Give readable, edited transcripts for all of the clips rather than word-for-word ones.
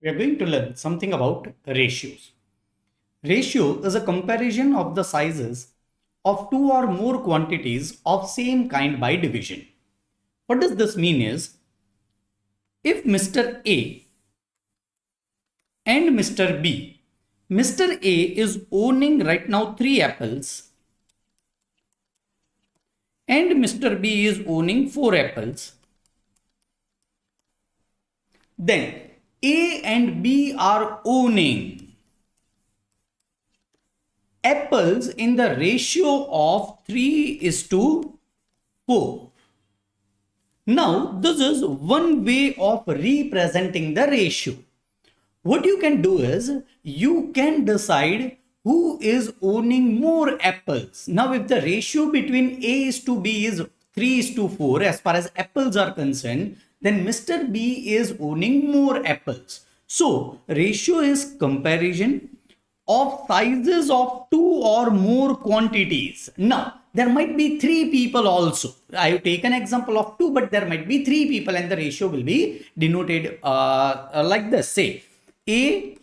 We are going to learn something about ratios. Ratio is a comparison of the sizes of two or more quantities of same kind by division. What does this mean is, if Mr. A and Mr. B, Mr. A is owning right now 3 apples and Mr. B is owning 4 apples, then A and B are owning apples in the ratio of 3:4. Now, this is one way of representing the ratio. What you can do is, you can decide who is owning more apples. Now, if the ratio between A is to B is 3:4 as far as apples are concerned, then Mr. B is owning more apples. So, ratio is comparison of sizes of two or more quantities. Now, there might be three people also. I have taken example of two, but there might be three people and the ratio will be denoted like this. Say, A,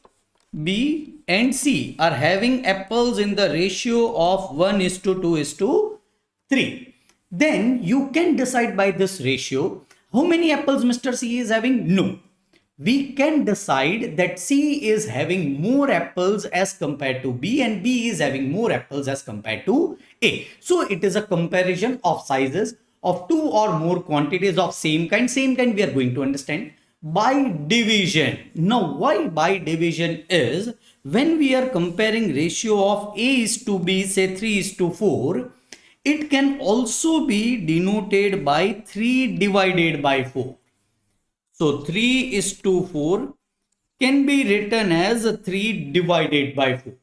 B and C are having apples in the ratio of 1:2:3. Then you can decide by this ratio how many apples Mr. C is having. No, we can decide that C is having more apples as compared to B and B is having more apples as compared to A. So it is a comparison of sizes of two or more quantities of same kind. Same kind we are going to understand by division. Now, why by division is, when we are comparing ratio of A is to B, say 3:4, it can also be denoted by 3 divided by 4. So 3:4 can be written as 3 divided by 4.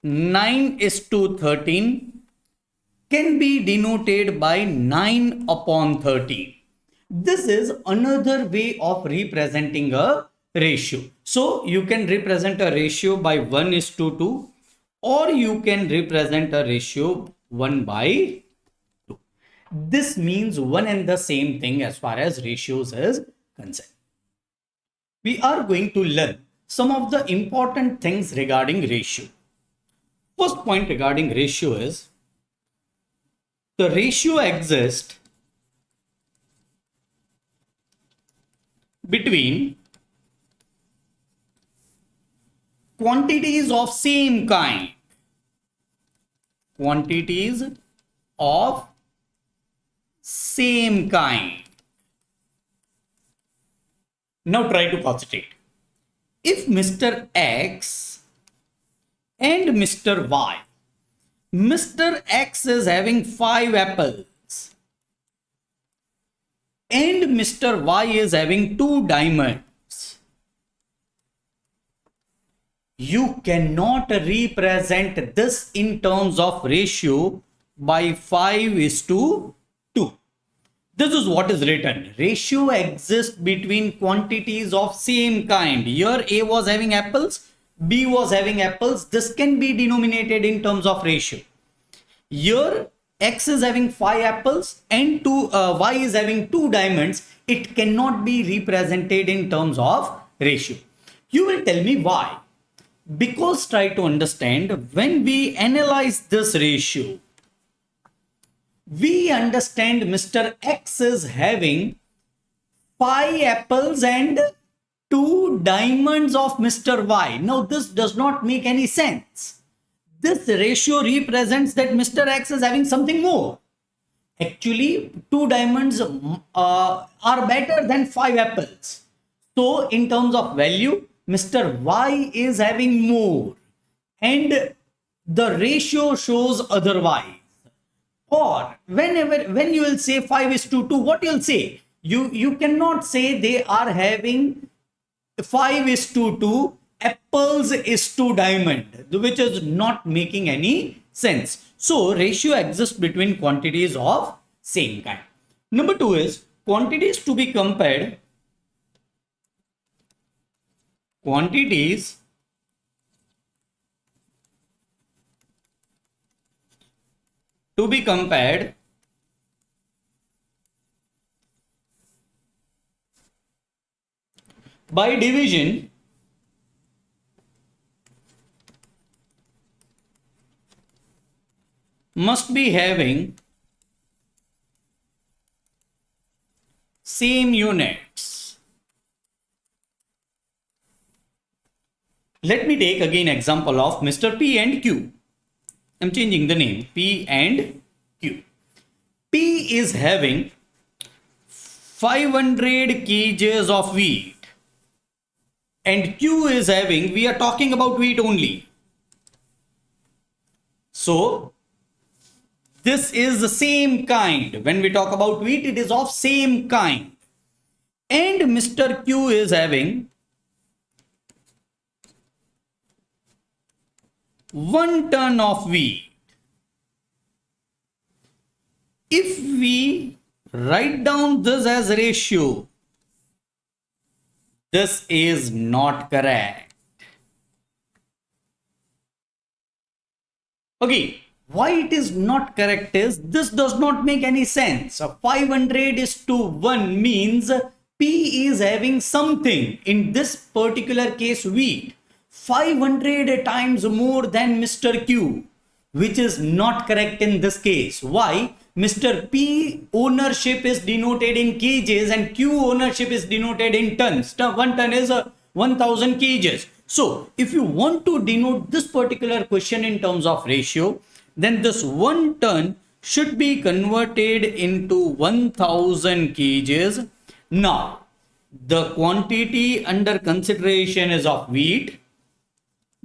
9:13 can be denoted by 9/13. This is another way of representing a ratio. So you can represent a ratio by 1:2 or you can represent a ratio 1/2. This means one and the same thing as far as ratios is concerned. We are going to learn some of the important things regarding ratio. First point regarding ratio is, the ratio exists between quantities of same kind. Quantities of same kind. Now try to concentrate. If Mr. X and Mr. Y, Mr. X is having 5 apples and Mr. Y is having 2 diamonds, you cannot represent this in terms of ratio by 5:2. This is what is written. Ratio exists between quantities of same kind. Here A was having apples, B was having apples. This can be denominated in terms of ratio. Here X is having 5 apples and Y is having 2 diamonds. It cannot be represented in terms of ratio. You will tell me why. Because try to understand, when we analyze this ratio, we understand Mr. X is having 5 apples and 2 diamonds of Mr. Y. Now, this does not make any sense. This ratio represents that Mr. X is having something more. Actually, 2 diamonds are better than 5 apples. So, in terms of value, Mr. Y is having more. And the ratio shows otherwise. Or when you will say 5:2, what you'll say? You cannot say they are having 5:2 apples is to diamond, which is not making any sense. So ratio exists between quantities of same kind. Number 2 is quantities to be compared. Quantities to be compared by division must be having same units. Let me take again example of Mr. P and Q. I'm changing the name, P and Q. P is having 500 kgs of wheat and Q is having, we are talking about wheat only. So this is the same kind. When we talk about wheat, it is of same kind. And Mr. Q is having 1 ton of wheat. If we write down this as ratio, this is not correct. Okay, why it is not correct is this does not make any sense. 500:1 means P is having something, in this particular case wheat, 500 times more than Mr. Q, which is not correct in this case. Why? Mr. P ownership is denoted in kgs and Q ownership is denoted in tons. 1 ton is 1000 kgs. So if you want to denote this particular question in terms of ratio, then this 1 ton should be converted into 1000 kgs. Now, the quantity under consideration is of wheat.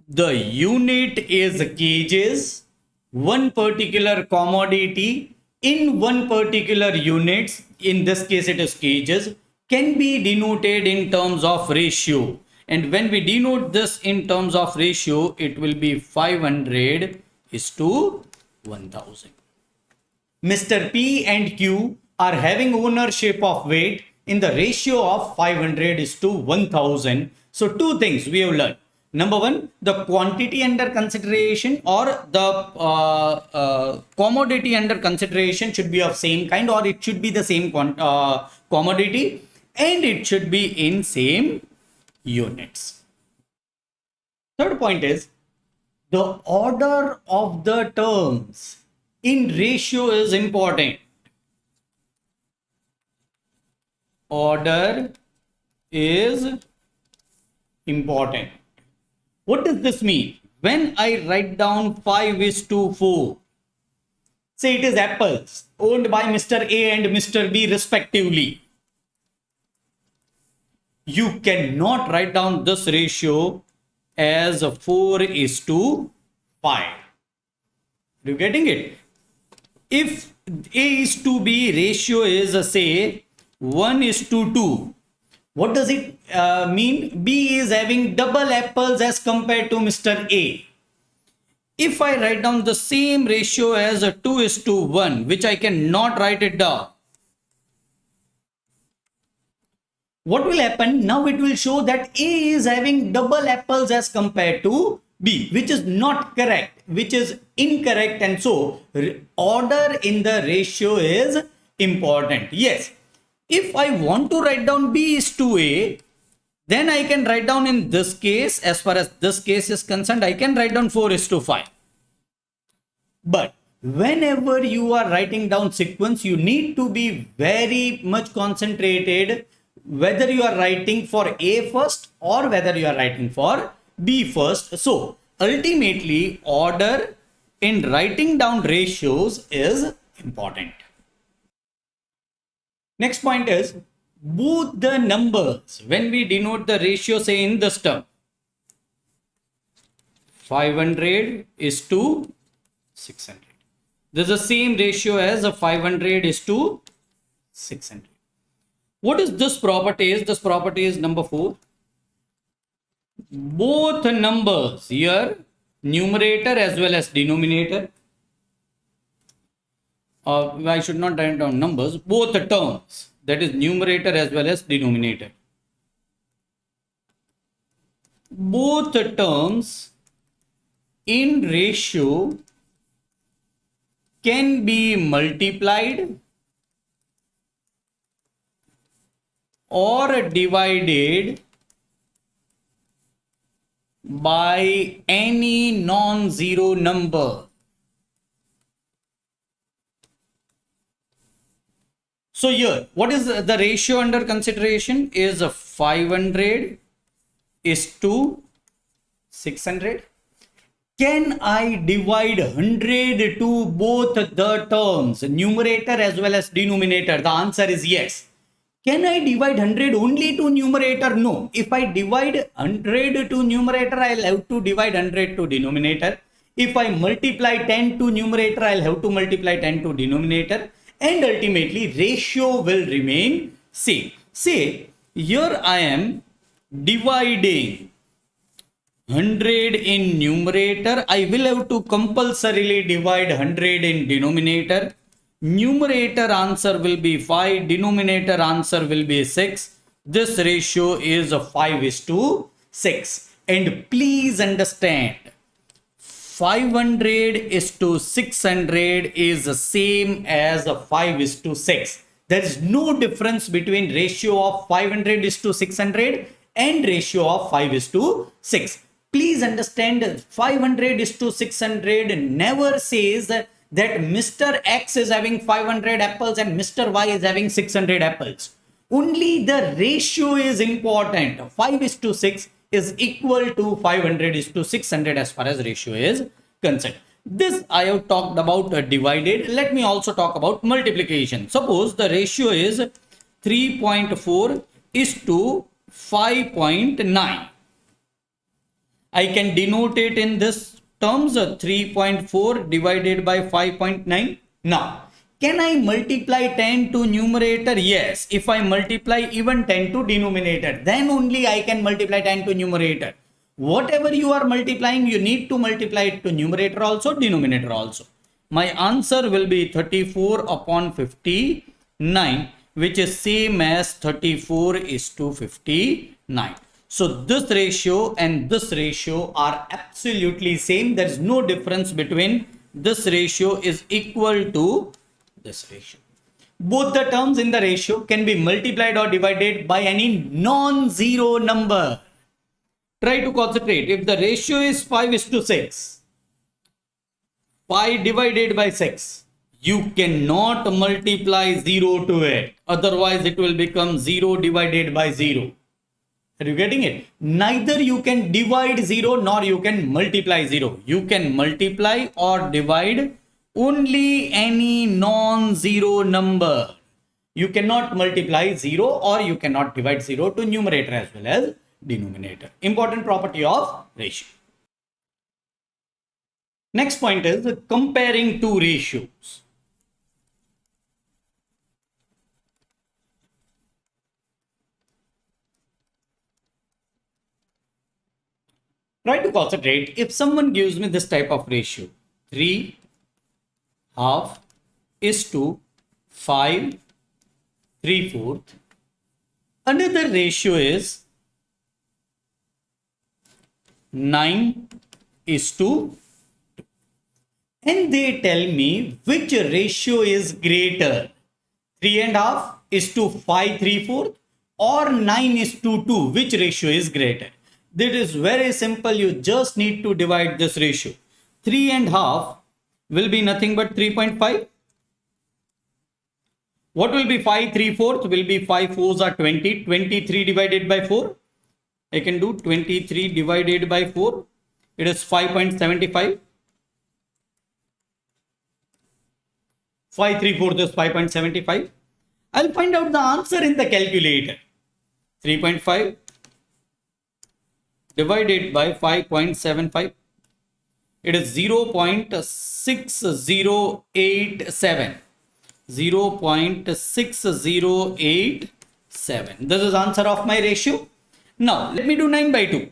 The unit is kgs. One particular commodity in one particular units, in this case it is kgs, can be denoted in terms of ratio. And when we denote this in terms of ratio, it will be 500:1000. Mr. P and Q are having ownership of weight in the ratio of 500:1000. So two things we have learned. Number one, the quantity under consideration or the commodity under consideration should be of same kind, or it should be the same commodity, and it should be in same units. Third point is the order of the terms in ratio is important. Order is important. What does this mean? When I write down 5:4, say it is apples owned by Mr. A and Mr. B respectively, you cannot write down this ratio as 4:5. Are you getting it? If A:B ratio is say 1:2, what does it mean? B is having double apples as compared to Mr. A. If I write down the same ratio as a 2:1, which I cannot write it down, what will happen? Now it will show that A is having double apples as compared to B, which is not correct, which is incorrect. And so order in the ratio is important. Yes. If I want to write down B:A, then I can write down in this case, as far as this case is concerned, I can write down 4:5. But whenever you are writing down sequence, you need to be very much concentrated whether you are writing for A first or whether you are writing for B first. So ultimately, order in writing down ratios is important. Next point is both the numbers. When we denote the ratio, say in this term, 500:600. This is the same ratio as a 500:600. What is this property? This property is number 4. Both numbers here, numerator as well as denominator. I should not write down numbers, both the terms, that is numerator as well as denominator. Both the terms in ratio can be multiplied or divided by any non-zero number. So here, what is the ratio under consideration is 500 is to 600. Can I divide 100 to both the terms, numerator as well as denominator? The answer is yes. Can I divide 100 only to numerator? No. If I divide 100 to numerator, I'll have to divide 100 to denominator. If I multiply 10 to numerator, I'll have to multiply 10 to denominator. And ultimately, ratio will remain same. Say, here I am dividing 100 in numerator. I will have to compulsorily divide 100 in denominator. Numerator answer will be 5, denominator answer will be 6. This ratio is 5 is to 6. And please understand, 500 is to 600 is the same as 5 is to 6. There is no difference between ratio of 500 is to 600 and ratio of 5 is to 6. Please understand, 500 is to 600 never says that Mr. X is having 500 apples and Mr. Y is having 600 apples. Only the ratio is important. 5 is to 6 is equal to 500 is to 600 as far as ratio is concerned. This I have talked about divided. Let me also talk about multiplication. Suppose the ratio is 3.4 is to 5.9. I can denote it in this terms 3.4 divided by 5.9. Now, can I multiply 10 to numerator? Yes. If I multiply even 10 to denominator, then only I can multiply 10 to numerator. Whatever you are multiplying, you need to multiply it to numerator also, denominator also. My answer will be 34 upon 59, which is same as 34 is to 59. So this ratio and this ratio are absolutely same. There is no difference between this ratio is equal to this ratio. Both the terms in the ratio can be multiplied or divided by any non-zero number. Try to concentrate. If the ratio is 5 is to 6, 5 divided by 6, you cannot multiply 0 to it. Otherwise, it will become 0 divided by 0. Are you getting it? Neither you can divide 0 nor you can multiply 0. You can multiply or divide only any non-zero number. You cannot multiply 0 or you cannot divide 0 to numerator as well as denominator. Important property of ratio. Next point is comparing two ratios. Try to concentrate. If someone gives me this type of ratio, 3 half is to 5 3/4. Another ratio is 9 is to 2. And they tell me which ratio is greater. 3.5 is to 5 3/4 or 9 is to 2. Which ratio is greater? That is very simple. You just need to divide this ratio. 3.5 will be nothing but 3.5. What will be 5 3/4? Will be 5 4s are 20. 23 divided by 4. I can do 23 divided by 4. It is 5.75. 5 3/4 is 5.75. I'll find out the answer in the calculator. 3.5 divided by 5.75. It is 0.6087. 0.6087. This is answer of my ratio. Now let me do 9 by 2.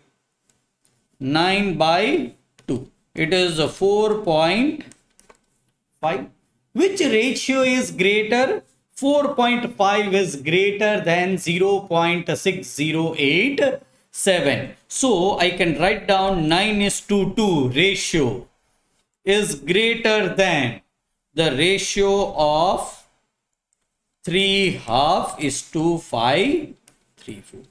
9 by 2. It is 4.5. Which ratio is greater? 4.5 is greater than 0.6087. So I can write down 9 is to 2 ratio is greater than the ratio of 3 half is to 5 3/4.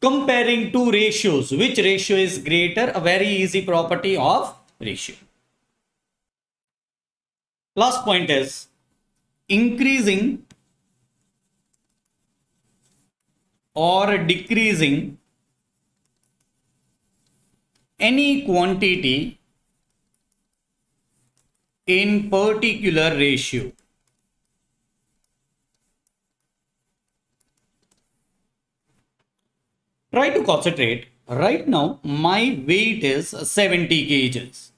comparing two ratios. Which ratio is greater? A very easy property of ratio. Last point is increasing or decreasing any quantity in particular ratio. Try to concentrate. Right now, my weight is 70 kgs.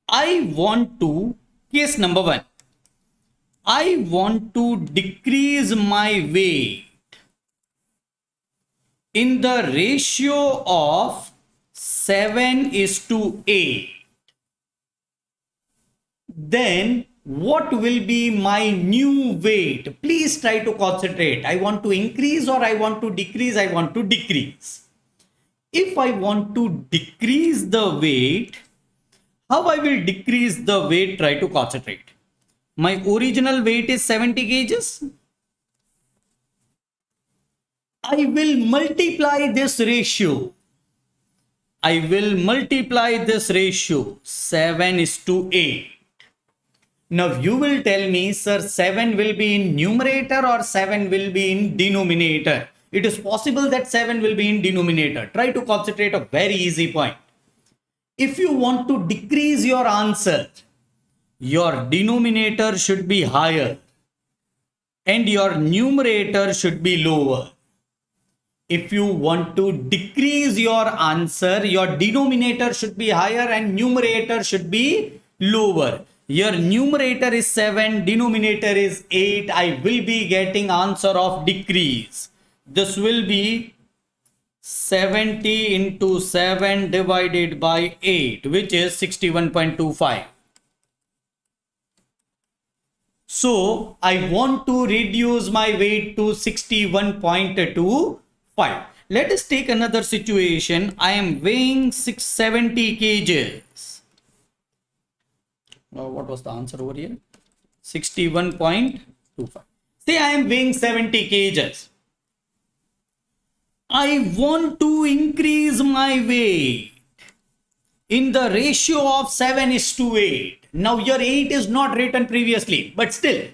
I want to, case number one, I want to decrease my weight in the ratio of 7:8. Then what will be my new weight? Please try to concentrate. I want to increase or I want to decrease? I want to decrease. If I want to decrease the weight, how I will decrease the weight? Try to concentrate. My original weight is 70 kgs. I will multiply this ratio. I will multiply this ratio 7:8. Now you will tell me, sir, 7 will be in numerator or 7 will be in denominator. It is possible that 7 will be in denominator. Try to concentrate a very easy point. If you want to decrease your answer, your denominator should be higher and your numerator should be lower. If you want to decrease your answer, your denominator should be higher and numerator should be lower. Your numerator is 7, denominator is 8. I will be getting answer of decrease. This will be 70 into 7 divided by 8, which is 61.25. So I want to reduce my weight to 61.25. Let us take another situation. I am weighing 670 kgs. What was the answer over here? 61.25. Say I am weighing 70 kgs. I want to increase my weight in the ratio of 7:8. Now your 8 is not written previously, but still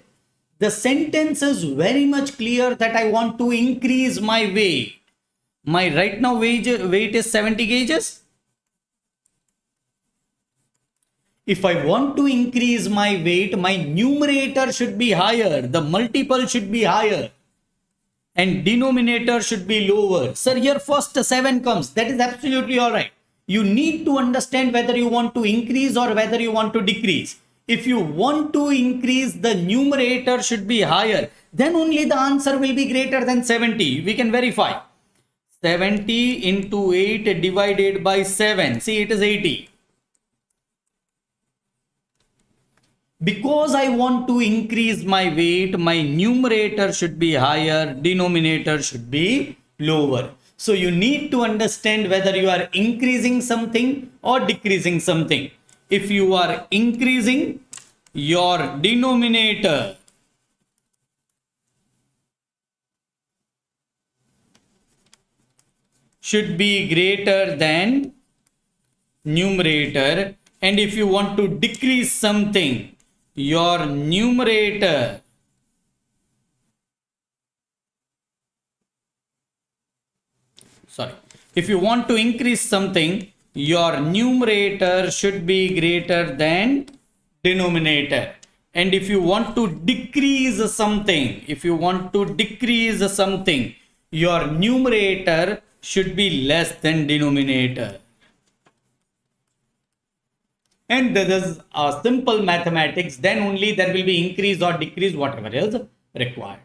the sentence is very much clear that I want to increase my weight. My right now weight is 70 kgs. If I want to increase my weight, my numerator should be higher, the multiple should be higher, and denominator should be lower. Sir, here first 7 comes. That is absolutely all right. You need to understand whether you want to increase or whether you want to decrease. If you want to increase, the numerator should be higher. Then only the answer will be greater than 70. We can verify. 70 into 8 divided by 7. See, it is 80. Because I want to increase my weight, my numerator should be higher, denominator should be lower. So you need to understand whether you are increasing something or decreasing something. If you are increasing, your denominator should be greater than numerator, and if you want to decrease something, your numerator if you want to increase something, your numerator should be greater than denominator, and if you want to decrease something, your numerator should be less than denominator. And this is a simple mathematics. Then only there will be increase or decrease, whatever is required.